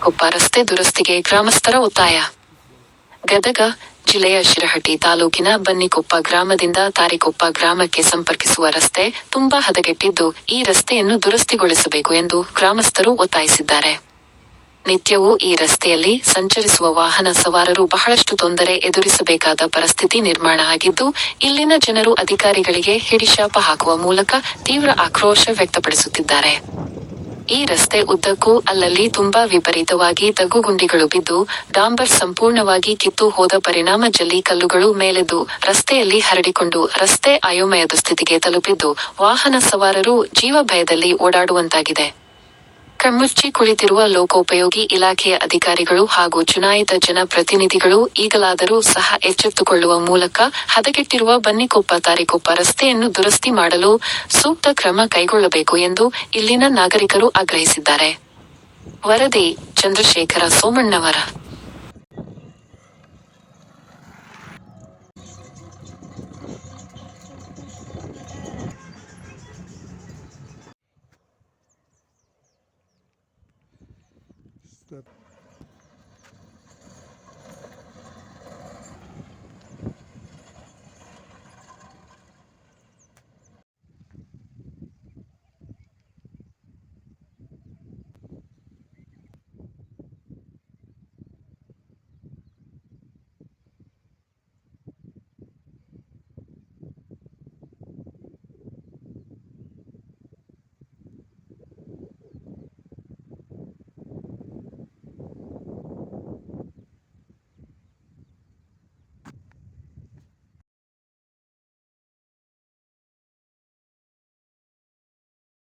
ತಾರಿಕೊಪ್ಪ ರಸ್ತೆ ದುರಸ್ತಿಗೆ ಗ್ರಾಮಸ್ಥರ ಒತ್ತಾಯ. ಗದಗ ಜಿಲ್ಲೆಯ ಶಿರಹಟ್ಟಿ ತಾಲೂಕಿನ ಬನ್ನಿಕೊಪ್ಪ ಗ್ರಾಮದಿಂದ ತಾರಿಕೊಪ್ಪ ಗ್ರಾಮಕ್ಕೆ ಸಂಪರ್ಕಿಸುವ ರಸ್ತೆ ತುಂಬಾ ಹದಗೆಟ್ಟಿದ್ದು, ಈ ರಸ್ತೆಯನ್ನು ದುರಸ್ತಿಗೊಳಿಸಬೇಕು ಎಂದು ಗ್ರಾಮಸ್ಥರು ಒತ್ತಾಯಿಸಿದ್ದಾರೆ. ನಿತ್ಯವೂ ಈ ರಸ್ತೆಯಲ್ಲಿ ಸಂಚರಿಸುವ ವಾಹನ ಸವಾರರು ಬಹಳಷ್ಟು ತೊಂದರೆ ಎದುರಿಸಬೇಕಾದ ಪರಿಸ್ಥಿತಿ ನಿರ್ಮಾಣ ಆಗಿದ್ದು, ಇಲ್ಲಿನ ಜನರು ಅಧಿಕಾರಿಗಳಿಗೆ ಹಿಡಿಶಾಪ ಹಾಕುವ ಮೂಲಕ ತೀವ್ರ ಆಕ್ರೋಶ ವ್ಯಕ್ತಪಡಿಸುತ್ತಿದ್ದಾರೆ. ಈ ರಸ್ತೆ ಉದ್ದಕ್ಕೂ ಅಲ್ಲಲ್ಲಿ ತುಂಬಾ ವಿಪರೀತವಾಗಿ ತಗ್ಗುಗುಂಡಿಗಳು ಬಿದ್ದು, ಡಾಂಬರ್ ಸಂಪೂರ್ಣವಾಗಿ ಕಿತ್ತು ಹೋದ ಪರಿಣಾಮ ಜಲ್ಲಿ ಕಲ್ಲುಗಳು ಮೇಲೆದ್ದು ರಸ್ತೆಯಲ್ಲಿ ಹರಡಿಕೊಂಡು ರಸ್ತೆ ಅಯೋಮಯ ದುಸ್ಥಿತಿಗೆ ತಲುಪಿದ್ದು, ವಾಹನ ಸವಾರರು ಜೀವ ಭಯದಲ್ಲಿ ಓಡಾಡುವಂತಾಗಿದೆ. ಕಣ್ಮುಚ್ಚಿ ಕುಳಿತಿರುವ ಲೋಕೋಪಯೋಗಿ ಇಲಾಖೆಯ ಅಧಿಕಾರಿಗಳು ಹಾಗೂ ಚುನಾಯಿತ ಜನಪ್ರತಿನಿಧಿಗಳು ಈಗಲಾದರೂ ಸಹ ಎಚ್ಚೆತ್ತುಕೊಳ್ಳುವ ಮೂಲಕ ಹದಗೆಟ್ಟಿರುವ ಬನ್ನಿಕೊಪ್ಪ ತಾರಿಕೊಪ್ಪ ರಸ್ತೆಯನ್ನು ದುರಸ್ತಿ ಮಾಡಲು ಸೂಕ್ತ ಕ್ರಮ ಕೈಗೊಳ್ಳಬೇಕು ಎಂದು ಇಲ್ಲಿನ ನಾಗರಿಕರು ಆಗ್ರಹಿಸಿದ್ದಾರೆ. ವರದಿ ಚಂದ್ರಶೇಖರ ಸೋಮಣ್ಣವರ. That